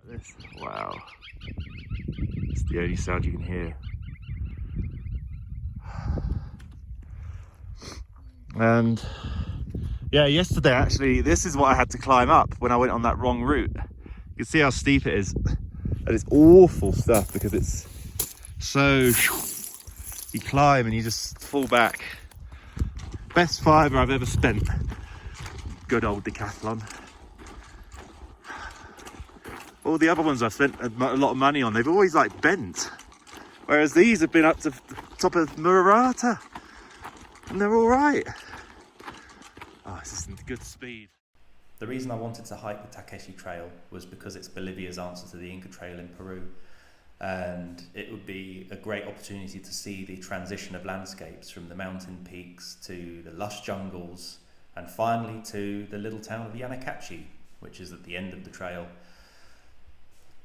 This, wow. It's the only sound you can hear. And yeah, yesterday actually, this is what I had to climb up when I went on that wrong route. You can see how steep it is. And it's awful stuff because it's so, you climb and you just fall back. Best fiver I've ever spent. Good old decathlon. All the other ones I've spent a lot of money on, they've always like bent. Whereas these have been up to the top of Mururata and they're all right. Oh, this isn't good speed. The reason I wanted to hike the Takesi Trail was because it's Bolivia's answer to the Inca Trail in Peru. And it would be a great opportunity to see the transition of landscapes from the mountain peaks to the lush jungles and finally to the little town of Yanacachi, which is at the end of the trail.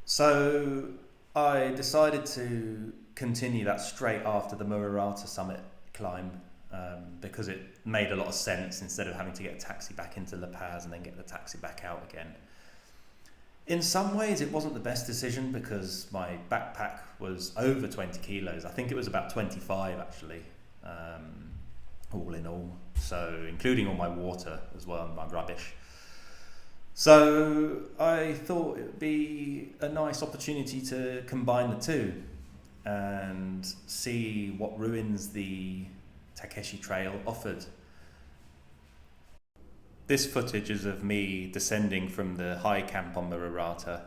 So I decided to continue that straight after the Mururata summit climb because it made a lot of sense instead of having to get a taxi back into La Paz and then get the taxi back out again. In some ways it wasn't the best decision because my backpack was over 20 kilos. I think it was about 25 actually, all in all. So including all my water as well and my rubbish. So I thought it would be a nice opportunity to combine the two and see what ruins the Takesi Trail offered. This footage is of me descending from the high camp on Mururata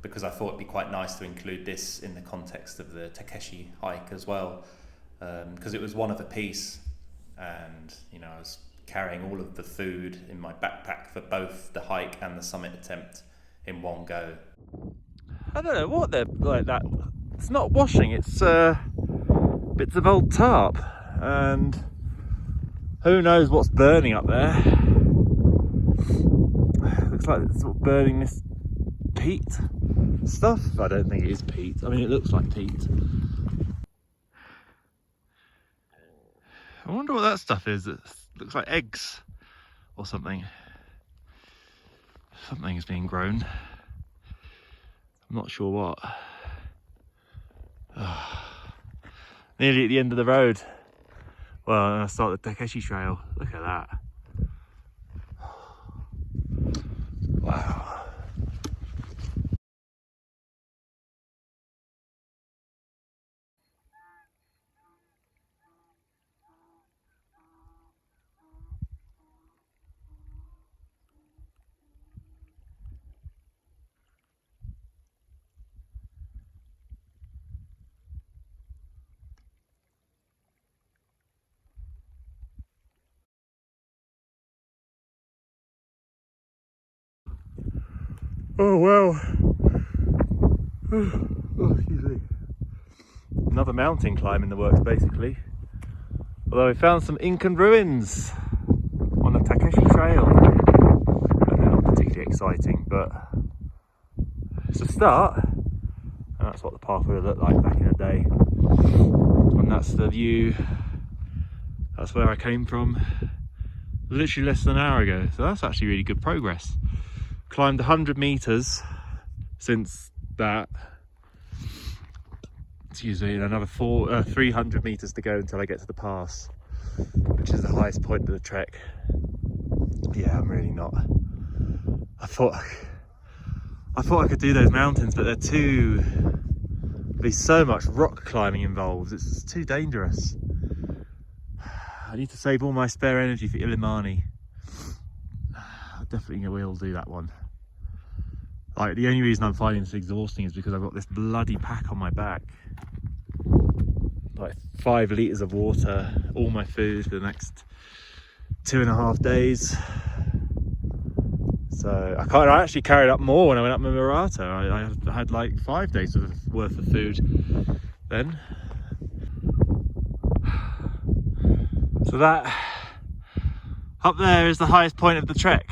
because I thought it'd be quite nice to include this in the context of the Takesi hike as well, because it was one of a piece, and you know I was carrying all of the food in my backpack for both the hike and the summit attempt in one go. I don't know what they're like that. It's not washing, it's bits of old tarp, and who knows what's burning up there. Looks like it's sort of burning this peat stuff. I don't think it is peat. I mean, it looks like peat. I wonder what that stuff is. It looks like eggs or something. Something is being grown. I'm not sure what. Nearly at the end of the road. Well, I start the Takesi Trail. Look at that. Wow. Oh well. Oh, excuse me. Another mountain climb in the works basically. Although I found some Incan ruins on the Takesi Trail. And they're not particularly exciting, but it's a start. And that's what the path would have looked like back in the day. And that's the view. That's where I came from literally less than an hour ago. So that's actually really good progress. Climbed 100 meters since that. Excuse me, and another 300 meters to go until I get to the pass, which is the highest point of the trek. Yeah, I'm really not. I thought I could do those mountains, but there's so much rock climbing involved. It's too dangerous. I need to save all my spare energy for Illimani. I definitely will do that one. Like, the only reason I'm finding this exhausting is because I've got this bloody pack on my back. Like 5 litres of water, all my food for the next 2.5 days. So I actually carried up more when I went up Mururata. I had like 5 days worth of food then. So that up there is the highest point of the trek.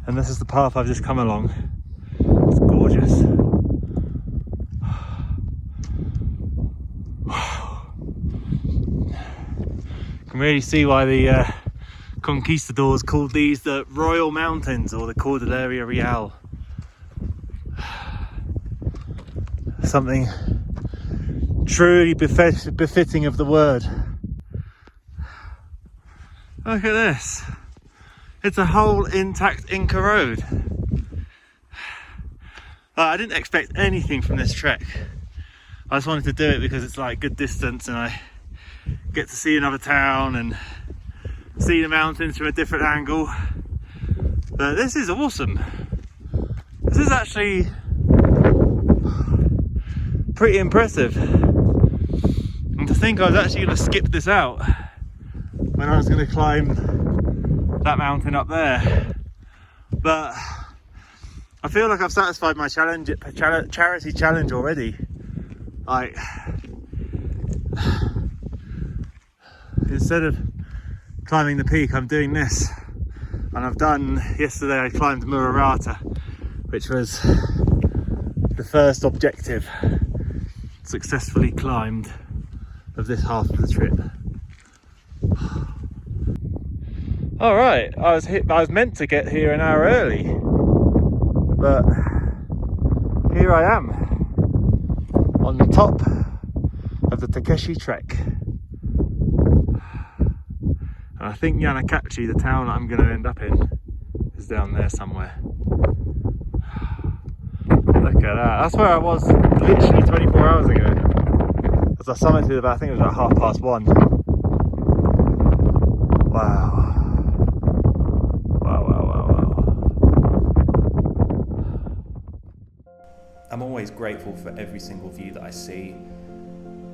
And this is the path I've just come along. It's gorgeous. Can really see why the conquistadors called these the Royal Mountains, or the Cordillera Real. Something truly befitting of the word. Look at this. It's a whole intact Inca road. I didn't expect anything from this trek. I just wanted to do it because it's like good distance and I get to see another town and see the mountains from a different angle. But this is awesome. This is actually pretty impressive. And to think I was actually going to skip this out when I was going to climb that mountain up there. But I feel like I've satisfied my charity challenge already. Like, instead of climbing the peak, I'm doing this. And I've done, yesterday I climbed Mururata, which was the first objective successfully climbed of this half of the trip. All right, I was meant to get here an hour early, but here I am on the top of the Takesi trek. And I think Yanakachi, the town that I'm going to end up in, is down there somewhere. Look at that. That's where I was literally 24 hours ago. As I summited about, I think it was about 1:30. Wow. I'm always grateful for every single view that I see,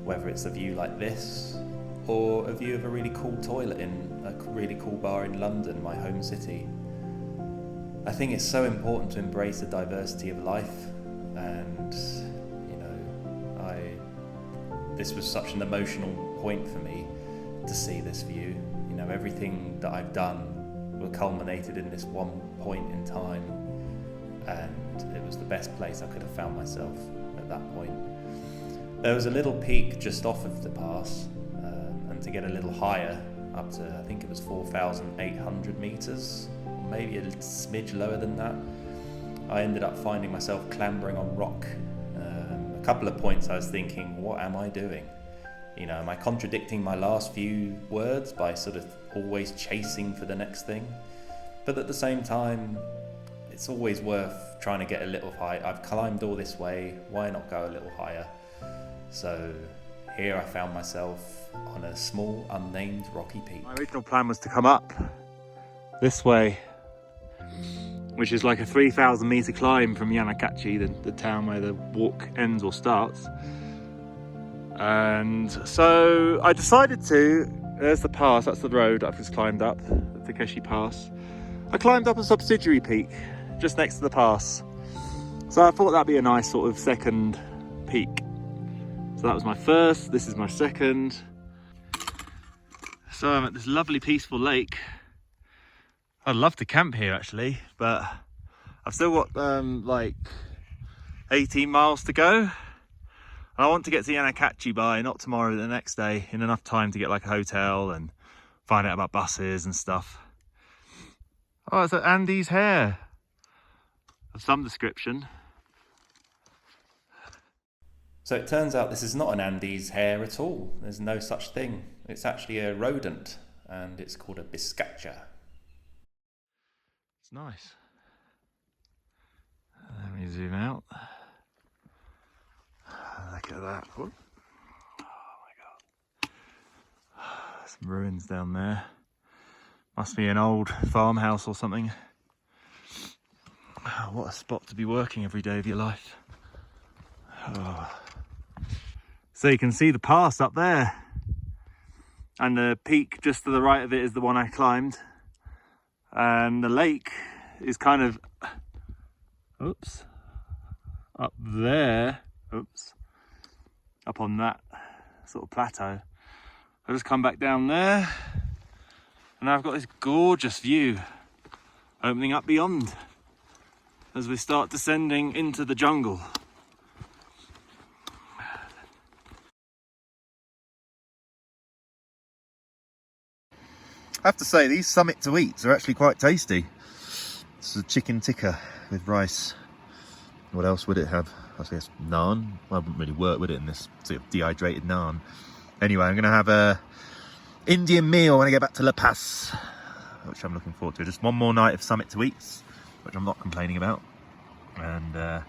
whether it's a view like this or a view of a really cool toilet in a really cool bar in London, my home city. I think it's so important to embrace the diversity of life, and you know, this was such an emotional point for me to see this view. You know, everything that I've done were culminated in this one point in time, and it was the best place I could have found myself at that point. There was a little peak just off of the pass, and to get a little higher, up to I think it was 4,800 meters, maybe a smidge lower than that, I ended up finding myself clambering on rock. A couple of points I was thinking, what am I doing? You know, am I contradicting my last few words by sort of always chasing for the next thing? But at the same time, it's always worth trying to get a little high. I've climbed all this way, why not go a little higher? So here I found myself on a small unnamed rocky peak. My original plan was to come up this way, which is like a 3,000 meter climb from Yanakachi, the town where the walk ends or starts. And so I decided to, there's the pass, that's the road I've just climbed up, the Takesi Pass. I climbed up a subsidiary peak just next to the pass. So I thought that'd be a nice sort of second peak. So that was my first, this is my second. So I'm at this lovely peaceful lake. I'd love to camp here actually, but I've still got like 18 miles to go. I want to get to Yanakachi by not tomorrow, the next day, in enough time to get like a hotel and find out about buses and stuff. Oh, it's an Andes hare of some description. So it turns out this is not an Andes hare at all. There's no such thing. It's actually a rodent, and it's called a biscacha. It's nice. Let me zoom out. Look at that. Oh my god. Some ruins down there. Must be an old farmhouse or something. Oh, what a spot to be working every day of your life. Oh. So you can see the pass up there. And the peak just to the right of it is the one I climbed. And the lake is kind of, oops, up there, oops, up on that sort of plateau. I just come back down there and now I've got this gorgeous view opening up beyond as we start descending into the jungle. I have to say, these summit to eats are actually quite tasty. It's a chicken tikka with rice. What else would it have? I guess naan. Well, it wouldn't really work, would it, in this sort of dehydrated naan? Anyway, I'm going to have a Indian meal when I get back to La Paz, which I'm looking forward to. Just one more night of summit to eats, which I'm not complaining about. And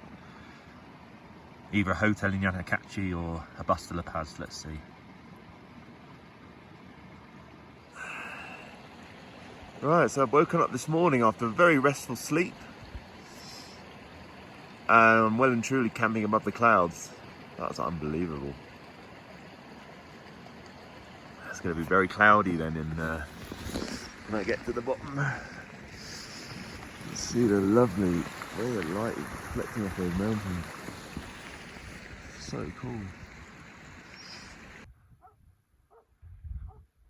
either a hotel in Yanacachi or a bus to La Paz, let's see. Right, so I've woken up this morning after a very restful sleep. And I'm well and truly camping above the clouds. That's unbelievable. It's going to be very cloudy then when I get to the bottom. See the lovely way of light reflecting off those mountains. So cool.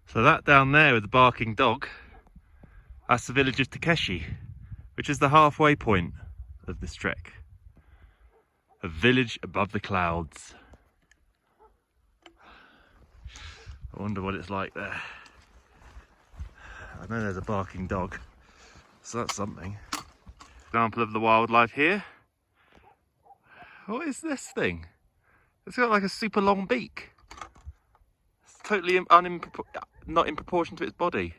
So that down there with the barking dog, that's the village of Takesi, which is the halfway point of this trek. A village above the clouds. I wonder what it's like there. I know there's a barking dog, so that's something. Example of the wildlife here. What is this thing? It's got like a super long beak. It's totally not in proportion to its body.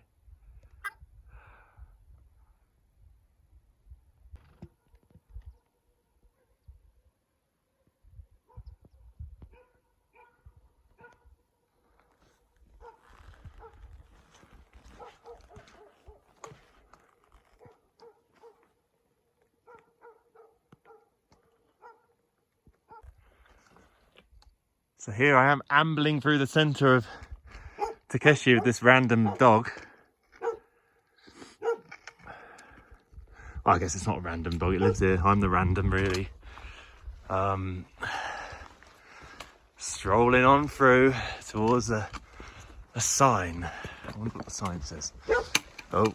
So here I am ambling through the centre of Takesi with this random dog. Well, I guess it's not a random dog, it lives here. I'm the random, really. Strolling on through towards a sign. I wonder what the sign says. Oh.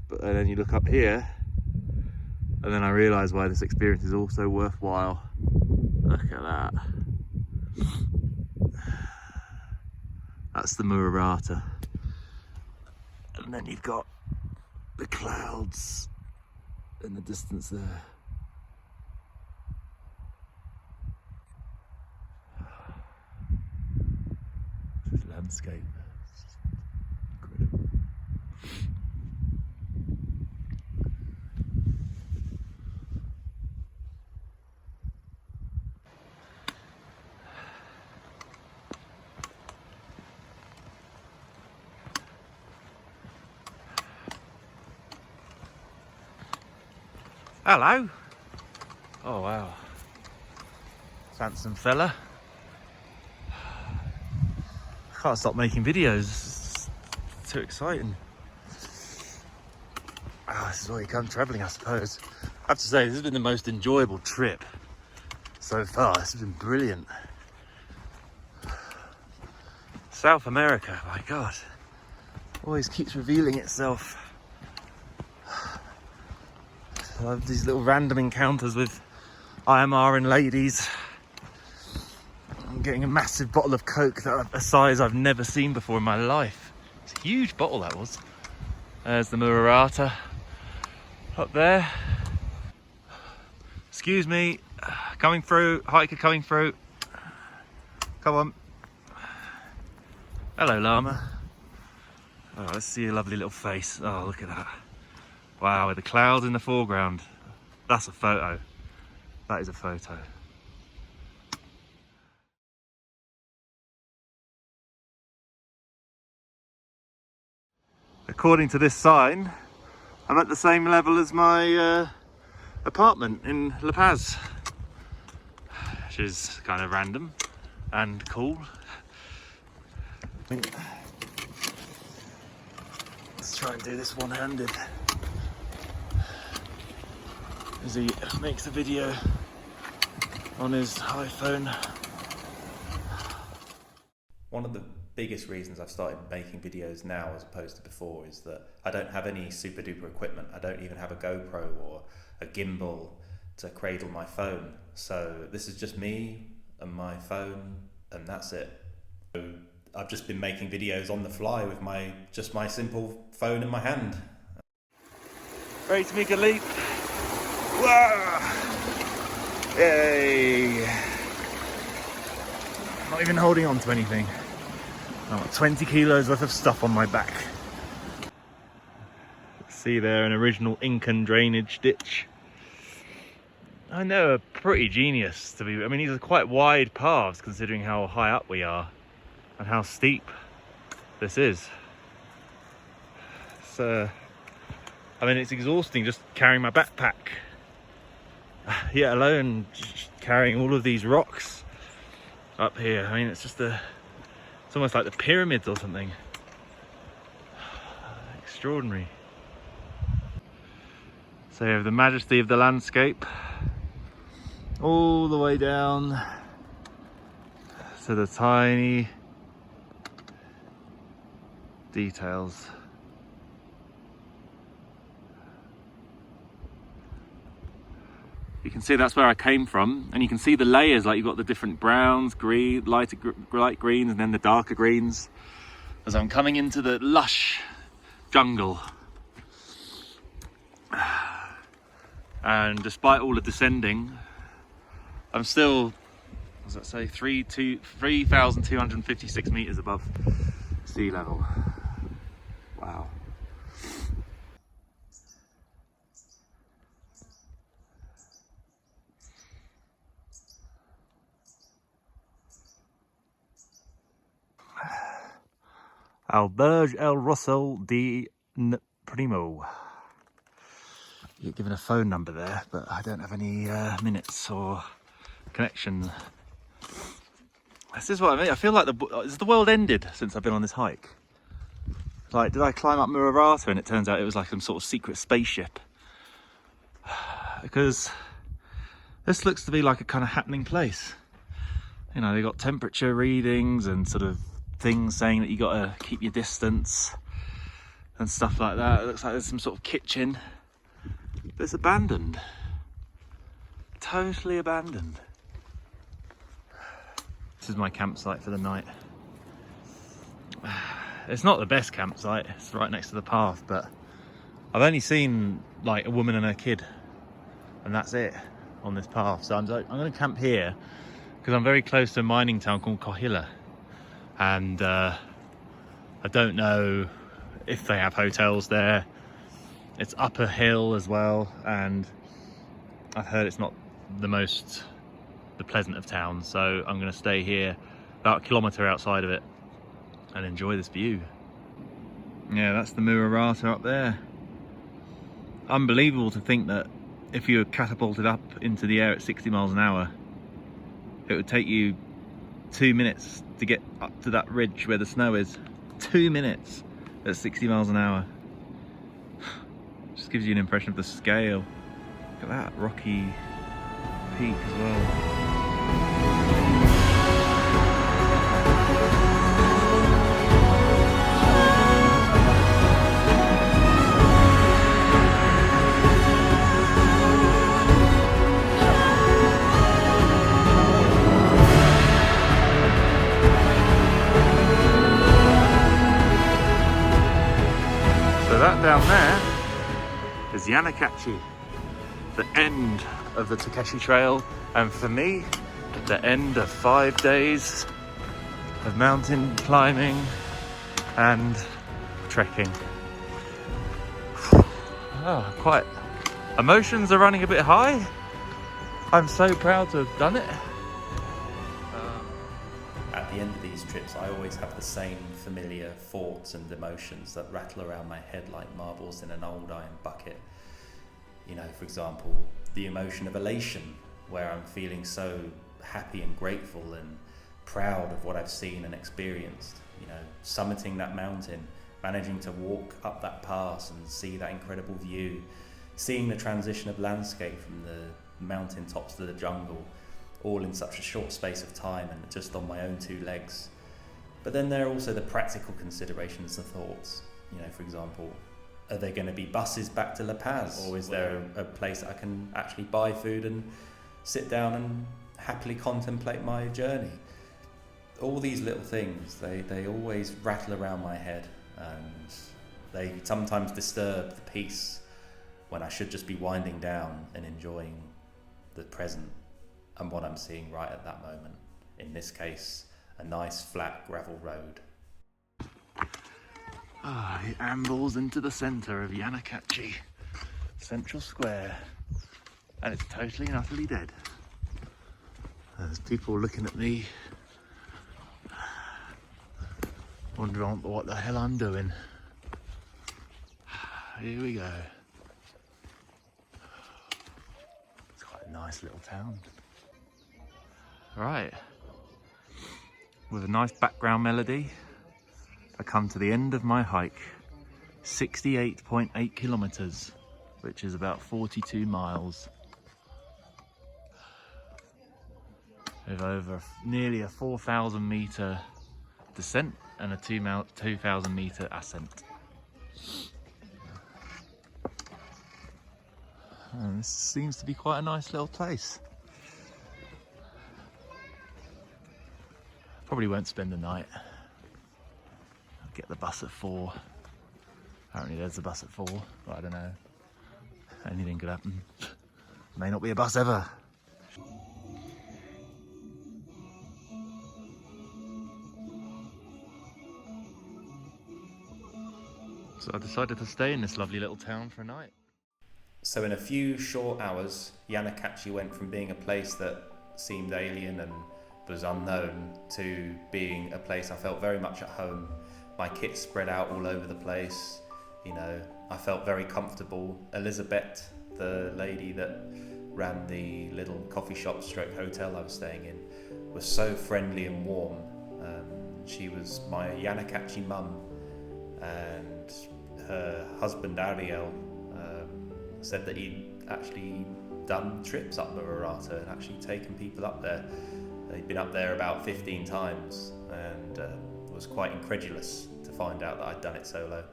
But then you look up here, and then I realise why this experience is also worthwhile. Look at that. That's the Mururata. And then you've got the clouds in the distance there. This landscape. It's incredible. Hello. Oh wow. Handsome fella. I can't stop making videos. It's too exciting. Oh, this is why you come travelling, I suppose. I have to say, this has been the most enjoyable trip so far. This has been brilliant. South America, my God, always keeps revealing itself. I love these little random encounters with IMR and ladies. I'm getting a massive bottle of Coke, that a size I've never seen before in my life. It's a huge bottle, that was. There's the Mururata up there. Excuse me, coming through, hiker coming through. Come on. Hello, llama. Oh, let's see your lovely little face. Oh, look at that. Wow, with the clouds in the foreground. That's a photo. That is a photo. According to this sign, I'm at the same level as my apartment in La Paz, which is kind of random and cool. Let's try and do this one-handed as he makes a video on his iPhone. One of the biggest reasons I've started making videos now as opposed to before is that I don't have any super duper equipment. I don't even have a GoPro or a gimbal to cradle my phone. So this is just me and my phone, and that's it. So I've just been making videos on the fly with my simple phone in my hand. Ready to make a leap. Whoa! Yay! Not even holding on to anything. I've got 20 kilos worth of stuff on my back. See there, an original Incan drainage ditch. I know, a pretty genius to be. I mean, these are quite wide paths considering how high up we are and how steep this is. So, I mean, it's exhausting just carrying my backpack. Yet alone carrying all of these rocks up here. I mean, it's almost like the pyramids or something. Extraordinary. So you have the majesty of the landscape all the way down to the tiny details. You can see that's where I came from, and you can see the layers, like you've got the different browns, green, light greens, and then the darker greens as I'm coming into the lush jungle. And despite all the descending, I'm still, what does that say, 3,256 meters above sea level. Wow. Alberge El Rosso de Primo. You're given a phone number there, but I don't have any minutes or connection. This is what I mean. I feel like has the world ended since I've been on this hike? Like, did I climb up Mururata and it turns out it was like some sort of secret spaceship? Because this looks to be like a kind of happening place. You know, they got temperature readings and sort of things saying that you got to keep your distance and stuff like that. It looks like there's some sort of kitchen, but it's abandoned, totally abandoned. This is my campsite for the night. It's not the best campsite, it's right next to the path, but I've only seen like a woman and her kid, and that's it on this path. So I'm going to camp here because I'm very close to a mining town called Kohila. And I don't know if they have hotels there. It's up a hill as well, and I've heard it's not the pleasant of towns, so I'm going to stay here about a kilometre outside of it and enjoy this view. Yeah, that's the Mururata up there. Unbelievable to think that if you were catapulted up into the air at 60 miles an hour, it would take you 2 minutes to get up to that ridge where the snow is. 2 minutes at 60 miles an hour. Just gives you an impression of the scale. Look at that rocky peak as well. That down there is Yanakachi, the end of the Takesi Trail, and for me, the end of 5 days of mountain climbing and trekking. Oh, quite. Emotions are running a bit high. I'm so proud to have done it. At the end of these trips, I always have the same familiar thoughts and emotions that rattle around my head like marbles in an old iron bucket. You know, for example, the emotion of elation, where I'm feeling so happy and grateful and proud of what I've seen and experienced. You know, summiting that mountain, managing to walk up that pass and see that incredible view, seeing the transition of landscape from the mountain tops to the jungle, all in such a short space of time and just on my own 2 legs. But then there are also the practical considerations and thoughts. You know, for example, are there going to be buses back to La Paz, or is there a place that I can actually buy food and sit down and happily contemplate my journey? all these little things, they always rattle around my head, and they sometimes disturb the peace when I should just be winding down and enjoying the present and what I'm seeing right at that moment. In this case, a nice flat gravel road. It ambles into the centre of Yanakachi Central Square, and it's totally and utterly dead. There's people looking at me, wondering what the hell I'm doing. Here we go. It's quite a nice little town. Right, with a nice background melody, I come to the end of my hike, 68.8 kilometers, which is about 42 miles. With over nearly a 4,000 meter descent and a 2,000 meter ascent. And this seems to be quite a nice little place. Probably won't spend the night. I'll get the bus at 4. Apparently there's a bus at 4, but I don't know. Anything could happen. May not be a bus ever. So I decided to stay in this lovely little town for a night. So in a few short hours, Yanakachi went from being a place that seemed alien and was unknown to being a place I felt very much at home. My kit spread out all over the place. You know, I felt very comfortable. Elizabeth, the lady that ran the little coffee shop stroke hotel I was staying in, was so friendly and warm. She was my Yanakachi mum, and her husband Ariel said that he'd actually done trips up Mururata and actually taken people up there. He'd been up there about 15 times and was quite incredulous to find out that I'd done it solo.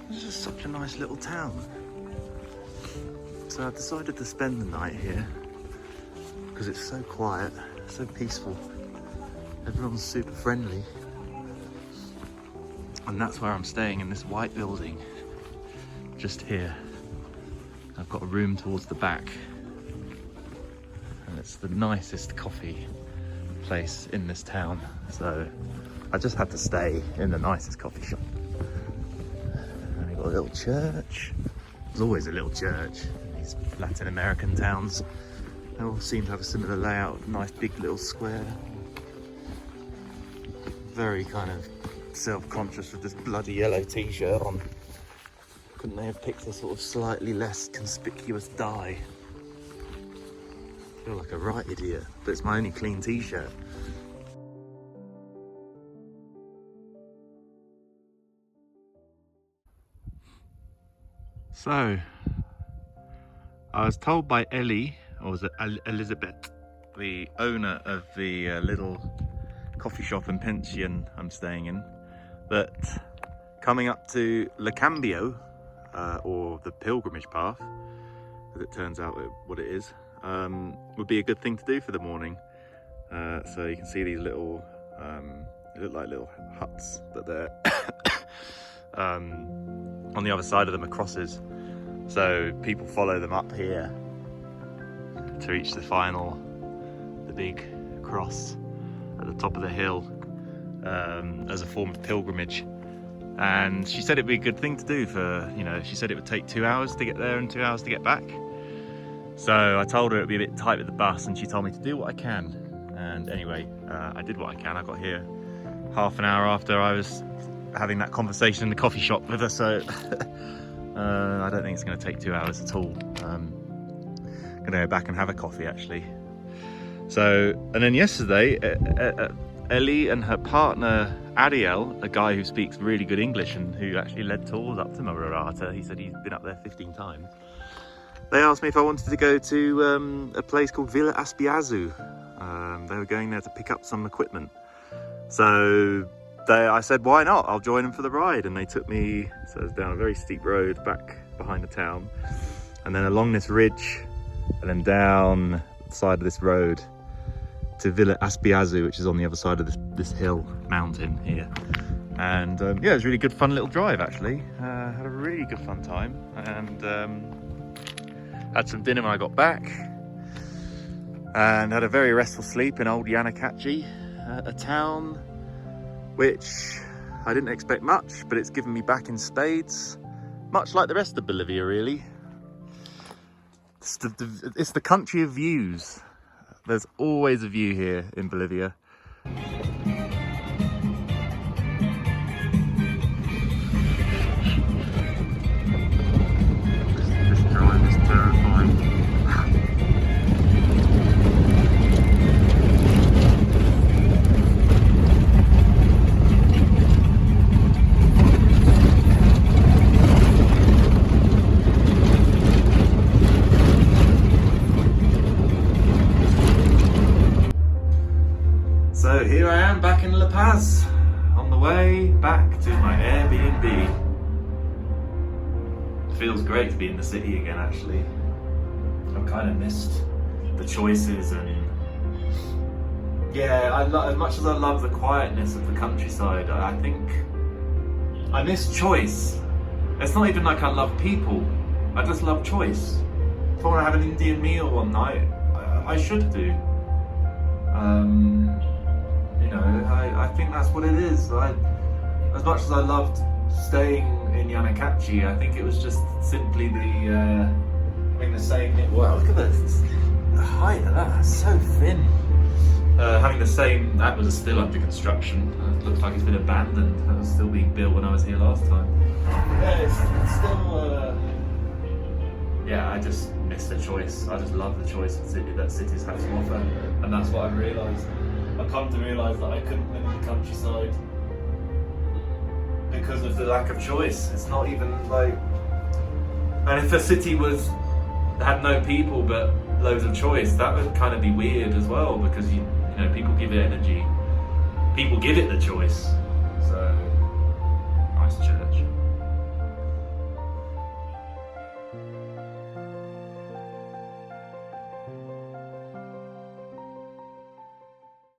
This is such a nice little town. So I decided to spend the night here because it's so quiet, so peaceful. Everyone's super friendly. And that's where I'm staying, in this white building. Just here. I've got a room towards the back. And it's the nicest coffee place in this town. So I just had to stay in the nicest coffee shop. And we've got a little church. There's always a little church in these Latin American towns. They all seem to have a similar layout, nice big little square. Very kind of self-conscious with this bloody yellow t-shirt on. Couldn't they have picked a sort of slightly less conspicuous dye? I feel like a right idiot, but it's my only clean t-shirt. So, I was told by Ellie, or was it Elizabeth, the owner of the little coffee shop and pension I'm staying in, that coming up to Le Cambio, or the pilgrimage path, as it turns out what it is, would be a good thing to do for the morning. So you can see these little, they look like little huts, but they're on the other side of them are crosses. So people follow them up here to reach the big cross at the top of the hill, as a form of pilgrimage. And she said it'd be a good thing to do for, you know, she said it would take 2 hours to get there and 2 hours to get back. So I told her it'd be a bit tight with the bus, and she told me to do what I can. And anyway, I did what I can. I got here half an hour after I was having that conversation in the coffee shop with her, so I don't think it's going to take 2 hours at all. I'm going to go back and have a coffee actually. So, and then yesterday, Ellie and her partner Ariel, a guy who speaks really good English and who actually led tours up to Mururata, he said he's been up there 15 times. They asked me if I wanted to go to a place called Villa Aspiazu. They were going there to pick up some equipment. So I said, why not? I'll join them for the ride. And they took me, so it's down a very steep road back behind the town. and then along this ridge, and then down the side of this road to Villa Aspiazu, which is on the other side of this hill mountain here. And yeah, it was a really good fun little drive actually. Had a really good fun time, and had some dinner when I got back, and had a very restful sleep in old Yanakachi, a town which I didn't expect much, but it's given me back in spades, much like the rest of Bolivia really. It's the country of views. There's always a view here in Bolivia. This drive is terrifying. So here I am back in La Paz, on the way back to my Airbnb. It feels great to be in the city again actually. I've kind of missed the choices, and yeah, as much as I love the quietness of the countryside, I think I miss choice. It's not even like I love people, I just love choice. If I want to have an Indian meal one night, I should do. You know, I think that's what it is. As much as I loved staying in Yanakachi, I think it was just simply having the same. Wow, look at the height of that. It's so thin. Having the same. That was still under construction. It looks like it's been abandoned. That was still being built when I was here last time. Yeah, it's still. Yeah, I just miss the choice. I just love the choice that cities have to offer, and that's what I've realised. I've come to realise that I couldn't live in the countryside because of the lack of choice. It's not even like, and if a city had no people but loads of choice, that would kind of be weird as well, because you know people give it energy, people give it the choice.